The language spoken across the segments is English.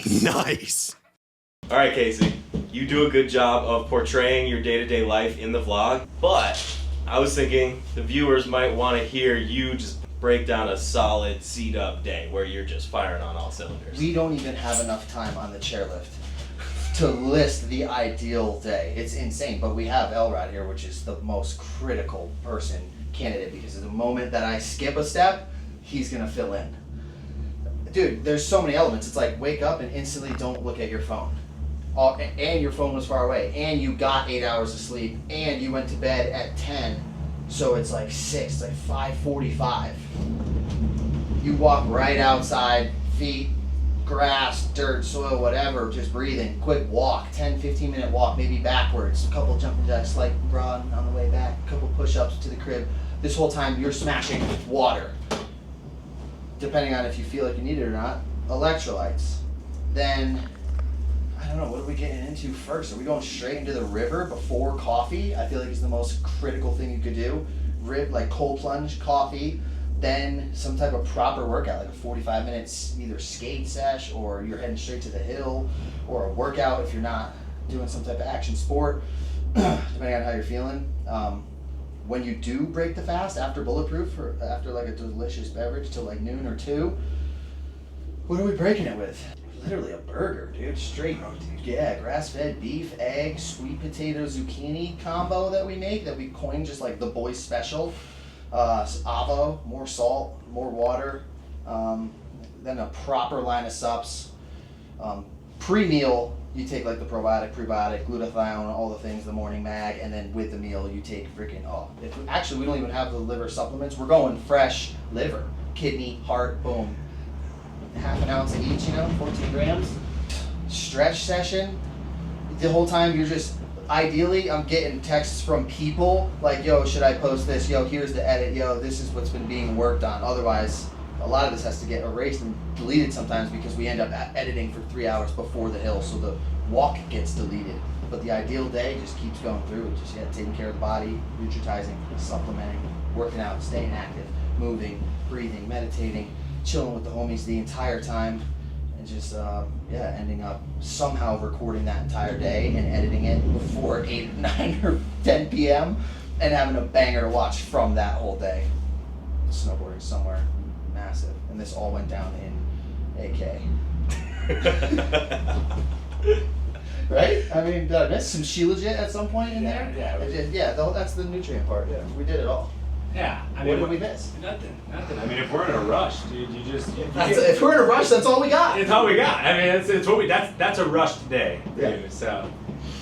Nice. Nice. All right, Casey, you do a good job of portraying your day-to-day life in the vlog, but I was thinking the viewers might want to hear you just break down a solid seat-up day where you're just firing on all cylinders. We don't even have enough time on the chairlift to list the ideal day. It's insane, but we have Elrod here, which is the most critical candidate, because at the moment that I skip a step, he's gonna fill in. Dude, there's so many elements. It's like wake up and instantly don't look at your phone. And your phone was far away, and you got 8 hours of sleep, and you went to bed at 10, so it's like 6, it's like 5:45. You walk right outside, feet, grass, dirt, soil, whatever, just breathing, quick walk, 10-15 minute walk, maybe backwards, a couple jumping jacks, slight run on the way back, a couple push-ups to the crib. This whole time you're smashing water, depending on if you feel like you need it or not, electrolytes. Then I don't know, what are we getting into first? Are we going straight into the river before coffee? I feel like it's the most critical thing you could do. Like cold plunge, coffee, then some type of proper workout, like a 45 minutes either skate sesh, or you're heading straight to the hill, or a workout if you're not doing some type of action sport, depending on how you're feeling. When you do break the fast after Bulletproof, or after like a delicious beverage till like noon or 2, what are we breaking it with? Literally a burger, dude. Straight, yeah, grass-fed beef, egg, sweet potato, zucchini combo that we make, that we coined just like the boys special. Avo, more salt, more water, then a proper line of sups. Pre-meal, you take like the probiotic, prebiotic, glutathione, all the things, the morning mag, and then with the meal you take freaking, actually we don't even have the liver supplements. We're going fresh liver, kidney, heart, boom. Half an ounce of each, 14 grams. Stretch session, the whole time you're just, ideally I'm getting texts from people like, yo, should I post this? Yo, here's the edit. Yo, this is what's been being worked on. Otherwise, a lot of this has to get erased and deleted sometimes, because we end up editing for 3 hours before the hill, so the walk gets deleted. But the ideal day just keeps going through. Just taking care of the body, nutritizing, supplementing, working out, staying active, moving, breathing, meditating, chilling with the homies the entire time, and just ending up somehow recording that entire day and editing it before 8 or 9 or 10 p.m. and having a banger to watch from that whole day. Snowboarding somewhere massive, and this all went down in AK. Right? I mean, did I miss some Shilajit at some point in there? Yeah. That's the nutrient part. Yeah, we did it all. Yeah, I What mean, did we miss? Nothing. I mean, if we're in a rush, dude, If we're in a rush, that's all we got. it's all we got. I mean, it's what we. That's a rushed day, Yeah. dude. So,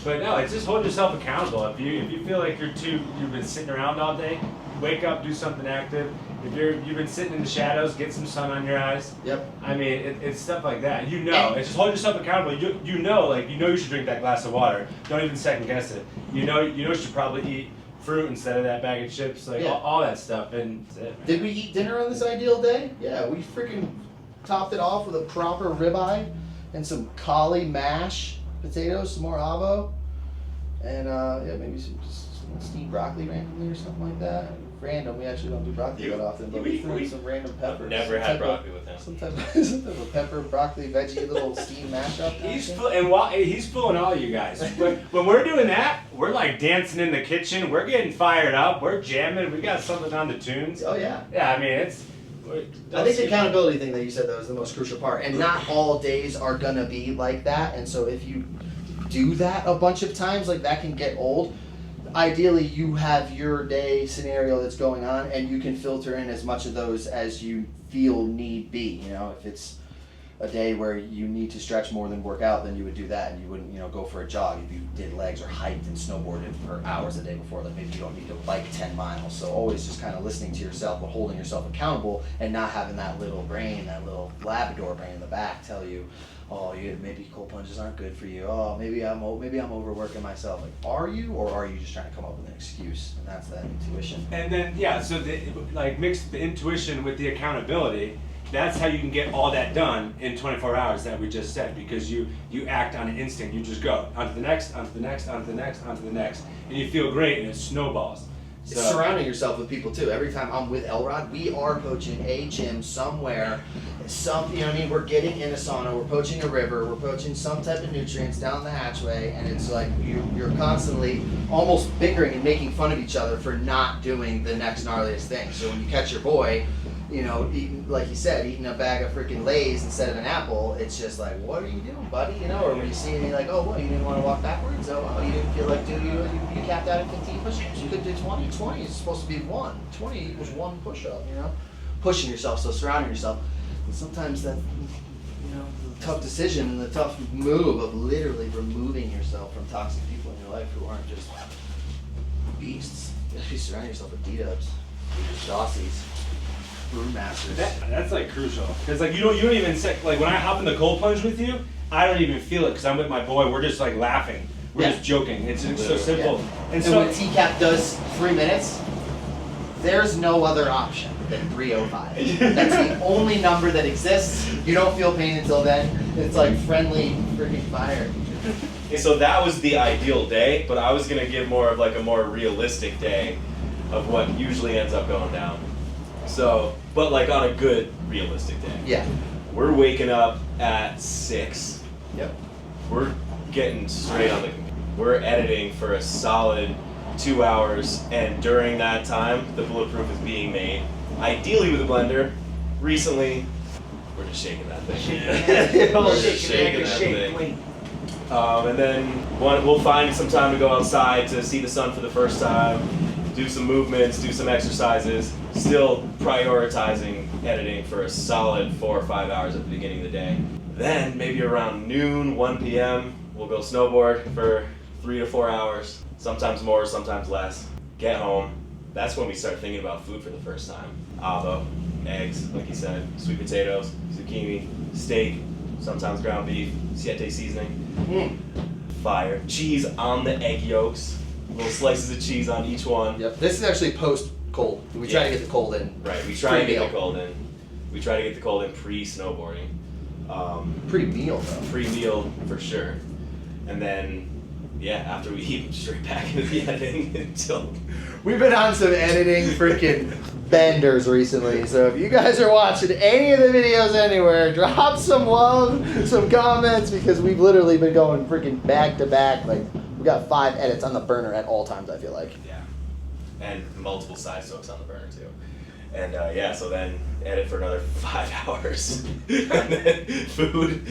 but no, it's just hold yourself accountable. If you feel like you've been sitting around all day, wake up, do something active. If you've been sitting in the shadows, get some sun on your eyes. Yep. I mean, it's stuff like that. It's just hold yourself accountable. You should drink that glass of water. Don't even second guess it. You should probably eat fruit instead of that bag of chips, like all that stuff. And that's it, man. Did we eat dinner on this ideal day? Yeah, we freaking topped it off with a proper ribeye and some cauli mash potatoes, some more avo, and maybe some steamed broccoli randomly or something like that. Random, we actually don't do broccoli that often, but we threw in some random peppers. I've never had broccoli with him. Some type of pepper, broccoli, veggie, little steamed mashup. He's fooling all you guys. When we're doing that, we're like dancing in the kitchen. We're getting fired up. We're jamming. We got something on the tunes. Oh yeah. Yeah, I mean I think the accountability thing that you said, though, is the most crucial part. And not all days are gonna be like that. And so if you do that a bunch of times, like that can get old. Ideally, you have your day scenario that's going on, and you can filter in as much of those as you feel need be. If it's a day where you need to stretch more than work out, then you would do that, and you wouldn't, go for a jog if you did legs or hiked and snowboarded for hours a day before. Like maybe you don't need to bike 10 miles. So always just kind of listening to yourself, but holding yourself accountable, and not having that little brain, that little Labrador brain in the back tell you, oh, maybe cold plunges aren't good for you. Oh, maybe I'm overworking myself. Like, are you, or are you just trying to come up with an excuse? And that's that intuition. And then so mix the intuition with the accountability. That's how you can get all that done in 24 hours that we just said, because you act on an instinct. You just go onto the next, onto the next, onto the next, onto the next, and you feel great, and it snowballs. So, surrounding yourself with people too. Every time I'm with Elrod, we are poaching a gym somewhere. You know what I mean? We're getting in a sauna, we're poaching a river, we're poaching some type of nutrients down the hatchway, and it's like you're constantly almost bickering and making fun of each other for not doing the next gnarliest thing. So when you catch your boy, you know, eating, like you said, eating a bag of freaking Lay's instead of an apple, it's just like, what are you doing, buddy? You know, or when you see me like, oh, what, you didn't want to walk backwards? Oh, you didn't feel like doing, you capped out at 15 push-ups. You could do 20. 20 is supposed to be 1. 20 equals 1 push-up, you know? Pushing yourself, so surrounding yourself. And sometimes that, you know, the tough decision and the tough move of literally removing yourself from toxic people in your life who aren't just beasts. You have to surround yourself with D-dubs, Dossies. Brewmasters. That's like crucial, because like you don't even like when I hop in the cold plunge with you, I don't even feel it because I'm with my boy. We're just like laughing, we're just joking. It's so simple. Yeah. And so when TCAP does 3 minutes, there's no other option than 3:05. That's the only number that exists. You don't feel pain until then. It's like friendly freaking fire. So that was the ideal day, but I was gonna give more of like a more realistic day of what usually ends up going down. So, but like on a good, realistic day. Yeah. We're waking up at 6. Yep. We're getting straight on the computer. We're editing for a solid 2 hours, and during that time, the bulletproof is being made. Ideally with a blender. Recently, we're just shaking that thing. We're just shaking that thing. And then we'll find some time to go outside to see the sun for the first time, do some movements, do some exercises, still prioritizing editing for a solid 4 or 5 hours at the beginning of the day. Then maybe around noon, 1 p.m., we'll go snowboard for 3 to 4 hours, sometimes more, sometimes less. Get home. That's when we start thinking about food for the first time. Avo, eggs, like you said, sweet potatoes, zucchini, steak, sometimes ground beef, siete seasoning, fire, cheese on the egg yolks, little slices of cheese on each one. Yep. This is actually post cold. We try to get the cold in. Right, we try to get the cold in. We try to get the cold in pre-snowboarding. Pre-meal though. Pre-meal for sure. And then, yeah, after we eat, straight back into the editing until... We've been on some editing freaking benders recently, so if you guys are watching any of the videos anywhere, drop some love, some comments, because we've literally been going freaking back to back. Like, we got 5 edits on the burner at all times, I feel like. Yeah. And multiple side stokes on the burner too. And yeah, so then edit for another 5 hours. And then food,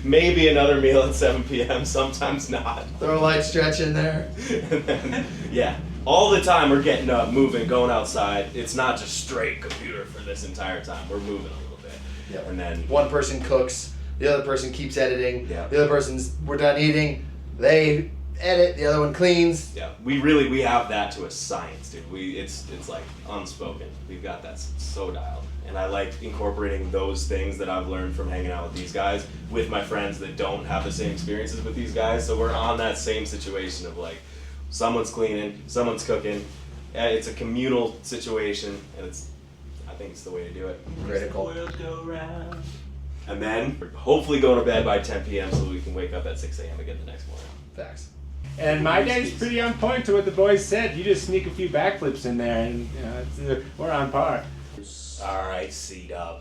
maybe another meal at 7 p.m., sometimes not. Throw a light stretch in there. And then, yeah, all the time we're getting up, moving, going outside. It's not just straight computer for this entire time. We're moving a little bit. Yep. And then one person cooks, the other person keeps editing, yeah. The other person's, we're done eating, they edit, the other one cleans. Yeah, we have that to a science, dude. It's like unspoken. We've got that so dialed. And I like incorporating those things that I've learned from hanging out with these guys with my friends that don't have the same experiences with these guys. So we're on that same situation of like, someone's cleaning, someone's cooking. It's a communal situation, and I think it's the way to do it. Critical. And then we're hopefully going to bed by 10 p.m. so we can wake up at 6 a.m. again the next morning. Facts. And my day's pretty on point to what the boys said. You just sneak a few backflips in there, and you know, we're on par. All right, C-Dub.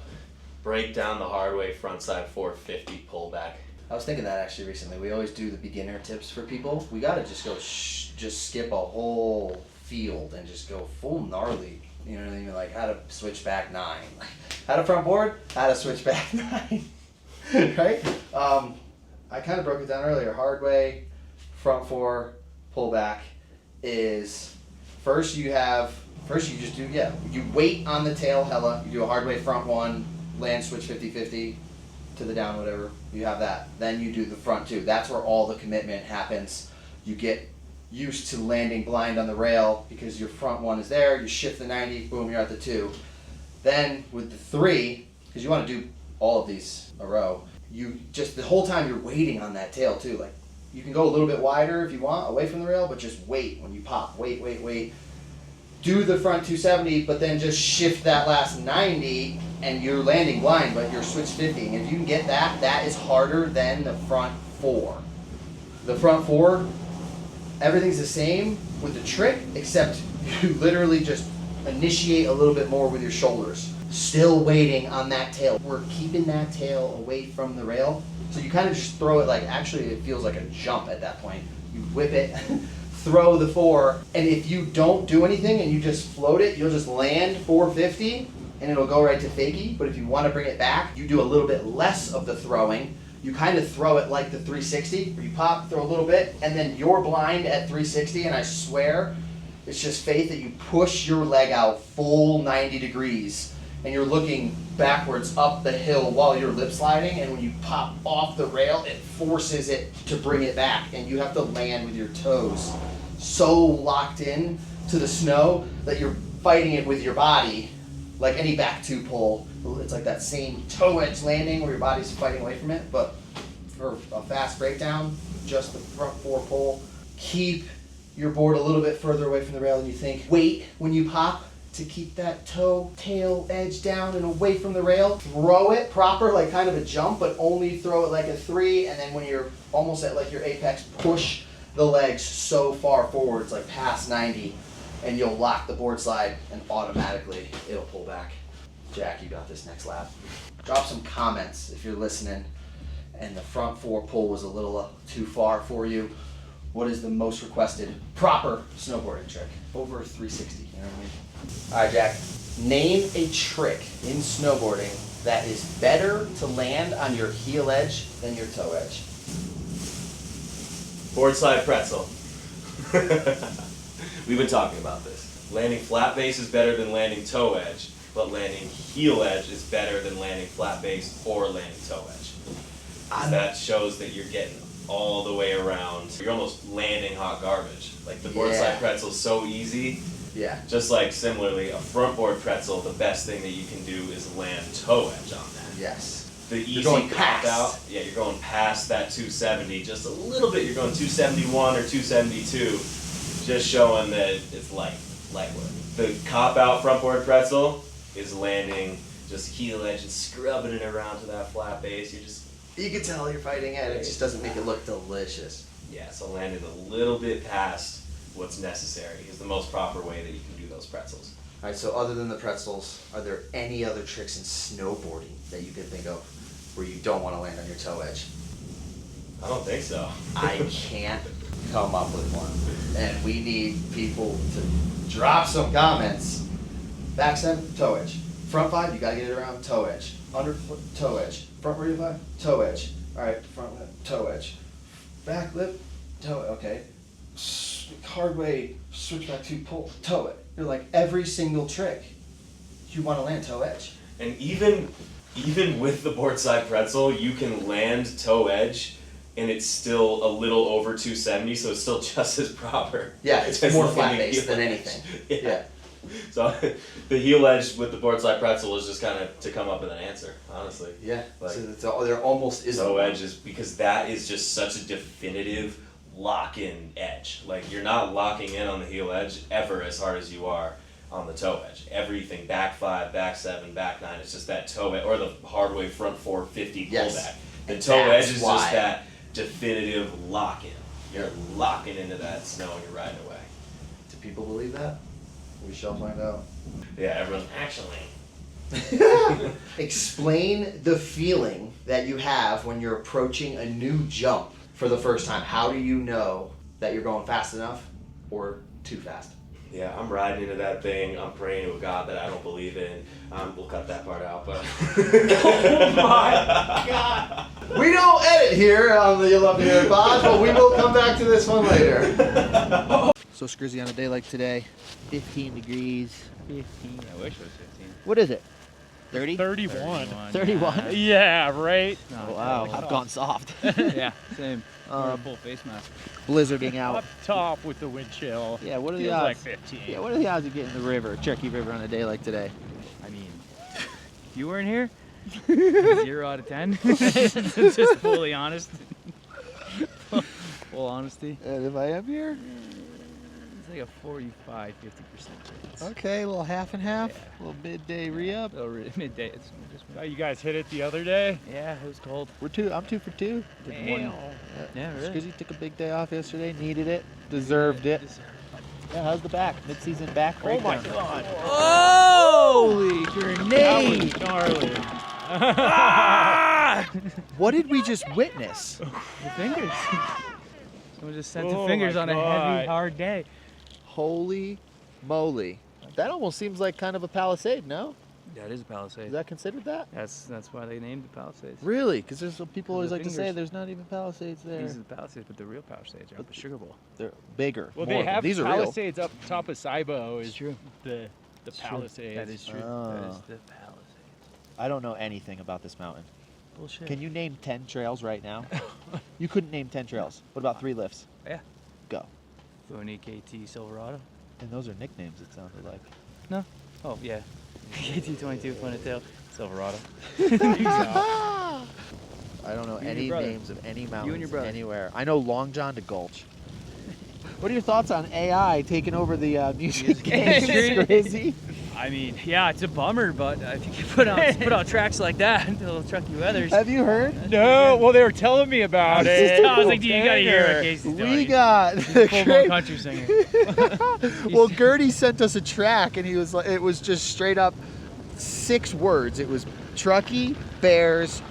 Break down the hardway frontside 450 pullback. I was thinking that actually recently. We always do the beginner tips for people. We gotta just go, just skip a whole field and just go full gnarly. You know what I mean? Like how to switch back 9, like how to front board, how to switch back 9, right? I kind of broke it down earlier. Hardway, front 4, pullback is first you just do, you wait on the tail hella, you do a hardway front 1, land switch 50-50 to the down, whatever, you have that. Then you do the front 2. That's where all the commitment happens. You get used to landing blind on the rail because your front 1 is there, you shift the 90, boom, you're at the 2. Then with the 3, because you want to do all of these a row, you just, the whole time you're waiting on that tail too. Like you can go a little bit wider if you want, away from the rail, but just wait when you pop, wait. Do the front 270, but then just shift that last 90 and you're landing blind, but you're switch 50. And if you can get that, that is harder than the front 4. The front 4, everything's the same with the trick, except You literally just initiate a little bit more with your shoulders. Still waiting on that tail. We're keeping that tail away from the rail. So you kind of just throw it like, actually it feels like a jump at that point. You whip it, throw the 4, and if you don't do anything and you just float it, you'll just land 450 and it'll go right to fakie. But if you want to bring it back, you do a little bit less of the throwing. You kind of throw it like the 360, where you pop, throw a little bit, and then you're blind at 360, and I swear, it's just faith that you push your leg out full 90 degrees, and you're looking backwards up the hill while you're lip sliding, and when you pop off the rail, it forces it to bring it back, and you have to land with your toes so locked in to the snow that you're fighting it with your body, like any back 2 pull. It's like that same toe edge landing where your body's fighting away from it, but for a fast breakdown, just the front 4 pull. Keep your board a little bit further away from the rail than you think. Wait when you pop to keep that toe tail edge down and away from the rail. Throw it proper, like kind of a jump, but only throw it like a 3, and then when you're almost at like your apex, push the legs so far forwards, like past 90, and you'll lock the board slide and automatically it'll pull back. Jack, you got this next lap. Drop some comments if you're listening and the front 4 pull was a little too far for you. What is the most requested proper snowboarding trick? Over 360, you know what I mean? All right, Jack, name a trick in snowboarding that is better to land on your heel edge than your toe edge. Board slide pretzel. We've been talking about this. Landing flat base is better than landing toe edge, but landing heel edge is better than landing flat base or landing toe edge. That shows that you're getting all the way around. You're almost landing hot garbage. Like the board slide pretzel is so easy. Yeah. Just like similarly, a front board pretzel, the best thing that you can do is land toe edge on that. Yes. The easy cop out, yeah, you're going past that 270 just a little bit. You're going 271 or 272, just showing that it's light work. The cop out front board pretzel is landing just heel edge and scrubbing it around to that flat base. You can tell you're fighting it. It just doesn't make it look delicious. Yeah, so landing a little bit past what's necessary is the most proper way that you can do those pretzels. All right, so other than the pretzels, are there any other tricks in snowboarding that you can think of where you don't want to land on your toe edge? I don't think so. I can't come up with one. And we need people to drop some comments. Backside, toe edge. Front 5, you gotta get it around toe edge. Underfoot, toe edge. Front rear 5, toe edge. All right, front lip, toe edge. Back lip, toe edge. Okay. Hardway, switch back 2, pull, toe it. You're like every single trick, you want to land toe edge. And even with the board side pretzel, you can land toe edge, and it's still a little over 270, so it's still just as proper. Yeah, it's more flat based than anything. Yeah. So the heel edge with the board side pretzel is just kind of to come up with an answer, honestly. Yeah. Like, so there almost isn't. Toe edge is because that is just such a definitive lock-in edge. Like you're not locking in on the heel edge ever as hard as you are on the toe edge. Everything back 5, back 7, back 9. It's just that toe edge or the hardway front 450 pullback. The toe edge is just that definitive lock-in. You're locking into that snow and you're riding away. Do people believe that? We shall find out. Yeah, everyone's actually. Explain the feeling that you have when you're approaching a new jump for the first time. How do you know that you're going fast enough or too fast? Yeah, I'm riding into that thing. I'm praying to a God that I don't believe in. We'll cut that part out, but. Oh my God! We don't edit here on the You Love to Hear It pod, but we will come back to this one later. So Scrizzy, on a day like today, 15 degrees. 15. I wish it was 15. What is it? 30? 31. 31? Yeah, right? Oh, wow. I've gone soft. Yeah, same. Or a full face mask. Blizzarding out. Up top with the wind chill. Yeah, what are the Feels odds? like 15. Yeah, what are the odds of getting the river, Truckee River, on a day like today? I mean, if you weren't here, 0 out of 10. Just fully honest. Full honesty. And if I am here? It's like a 45, 50% chance. Okay, a little half and half. Yeah. A little midday re-up. Midday. It's just You guys hit it the other day? yeah, it was cold. I'm 2 for 2. Damn. Yeah, really. Scrizzy took a big day off yesterday, needed it, deserved it. Yeah, how's the back? Mid-season back breakdown. Oh my god. Holy grenade! Gnarly. What did we just witness? The fingers. Someone just sent Oh the fingers my on a God. heavy, hard day. Holy moly. That almost seems like kind of a Palisade, no? That is a Palisade. Is that considered that? That's why they named the Palisades. Really? Because there's some people always The like to say fingers. there's not even Palisades there. These are the Palisades, but the real Palisades are up at Sugarbowl. They're bigger. Well, more they of them. have These are real. Palisades up top of Saibo. Is true. The It's true. Palisades. That is true. That Oh. is the Palisades. I don't know anything about this mountain. Bullshit. Can you name 10 trails right now? You couldn't name 10 trails. What about 3 lifts? Yeah. Go. Phony KT Silverado. And those are nicknames, it sounded like. Oh, yeah. KT22 Funetail Silverado. I don't know and any your brother. names of any and mountains your brother. anywhere. I know Long John to Gulch. What are your thoughts on AI taking over the music industry? industry? I mean, yeah, it's a bummer, but if you can put on tracks like that, little Truckee Weathers. Have you heard? No, well, they were telling me about it. I was like, dude, you gotta hear what Casey's doing. We got He's the a full-blown great- country singer. Well, Gertie sent us a track, and he was like, it was just straight up 6 words. It was Truckee Bears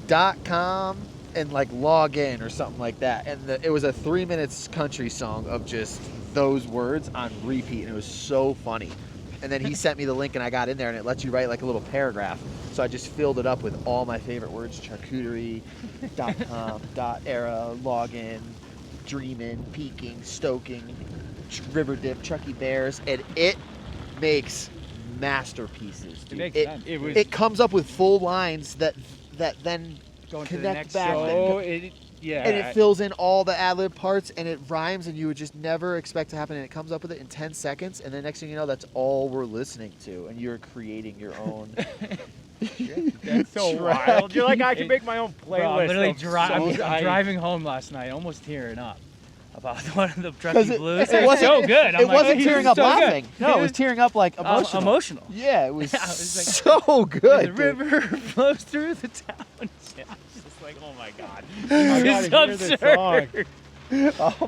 Weather.com and like log in or something like that. And it was a 3 minutes country song of just those words on repeat, and it was so funny. And then he sent me the link, and I got in there, and it lets you write like a little paragraph. So I just filled it up with all my favorite words: charcuterie.com, .era, login, dreaming, peaking, stoking, river dip, Truckee Bears, and it makes masterpieces. It Dude. makes sense. It comes up with full lines that then Going to the connect next back. song. So yeah. And it fills in all the ad-lib parts, and it rhymes, and you would just never expect to happen, and it comes up with it in 10 seconds, and then next thing you know, that's all we're listening to, and you're creating your own. That's so track. wild. You're like, I can make my own Bro, playlist. I'm literally of I'm songs. driving home last night, almost tearing up about one of the 'Cause Truckee it- Blues. it It was wasn't- so good. I'm It like, wasn't "This tearing is up so good." laughing. No, it was tearing up like emotional. Emotional. Yeah, it was Yeah, it was like- so good. The river flows through the town. Yeah, I was just like, oh my god. I It's gotta hear this song. absurd.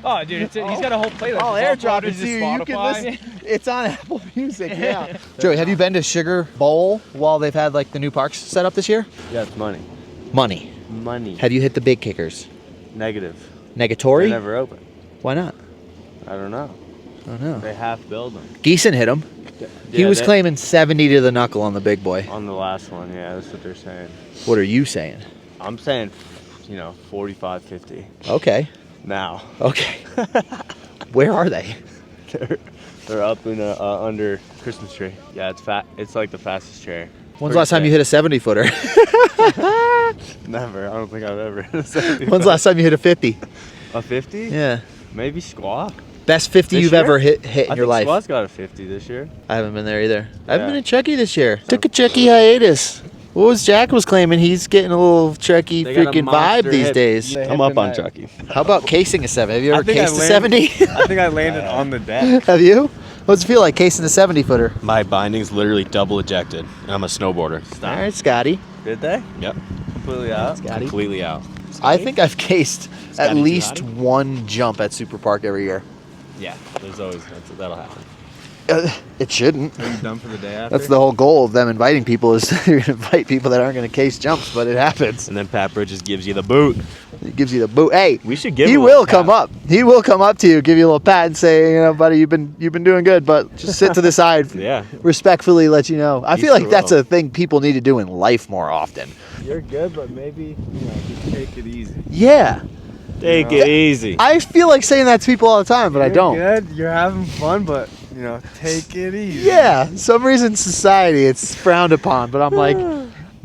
Oh, dude, he's got a whole playlist. I'll It's all airdrop it uploaded to you. You can Spotify. listen. It's on Apple Music. Yeah. Joey, have you been to Sugarbowl while they've had like the new parks set up this year? Yeah, it's money. Money. Money. Have you hit the big kickers? Negative. They're Negatory? never open. Why not? I don't know. I don't know. They half build them. Geeson hit him. He Yeah, was they- claiming 70 to the knuckle on the big boy. on the last one. Yeah, that's what they're saying. What are you saying? I'm saying, 45, 50 Okay. now. Okay. Where are they? They're up in under Christmas tree. Yeah, it's fat. It's like the fastest chair. When's the last time you hit a 70 footer? Never. I don't think I've ever. hit a 70. When's the last time you hit a 50? A 50? Yeah. Maybe squat. Best 50 This you've year? ever hit in I your think life. squat's got a 50 this year. I haven't been there either. I haven't Yeah. been in Truckee this year. Took a Truckee hiatus. What was Jack was claiming? He's getting a little Truckee They got a freaking vibe monster these hip. days. I'm up on Truckee. How about casing a 70? Have you I ever think I cased a landed- 70? I think I landed on the deck. Have you? What's it feel like casing a 70 footer? My binding's literally double ejected. I'm a snowboarder. All right, Scotty. Did they? Yep. Completely out? Scotty. Completely out. I think I've cased at Scotty least Giannotti? one jump at SuperPark every year. Yeah. There's always that'll happen. It shouldn't. Are you done for the day after? That's the whole goal of them inviting people is to invite people that aren't going to case jumps, but it happens. And then Pat Bridges gives you the boot. It gives you the boot. Hey, We should give he him a will little come pat. up. He will come up to you, give you a little pat, and say, buddy, you've been doing good, but just sit to the side. Yeah. Respectfully let you know. I He feel like sure that's will. a thing people need to do in life more often. You're good, but maybe, just take it easy. Yeah. Take it easy. I feel like saying that to people all the time, but I don't. You're good, you're having fun, but, take it easy. Yeah, some reason society it's frowned upon, but I'm like,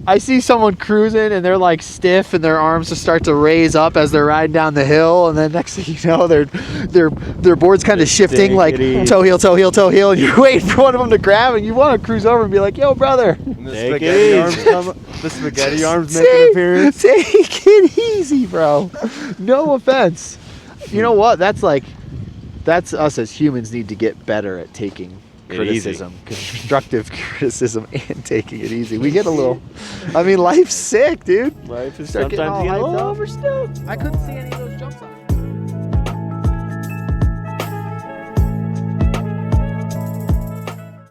I see someone cruising and they're like stiff and their arms just start to raise up as they're riding down the hill, and then next thing you know, their board's kind of shifting take like it easy. toe heel, toe heel, toe heel, and you're waiting for one of them to grab, and you want to cruise over and be like, yo, brother, And the Take it spaghetti arms easy. the spaghetti arms make an appearance. take it easy, bro. No offense. You know what? That's us as humans need to get better at taking It criticism, constructive criticism, and taking it easy. We get a little. I mean, life's sick, dude. Life is Start getting sometimes all you get a hyped little up. overstoked. I couldn't see any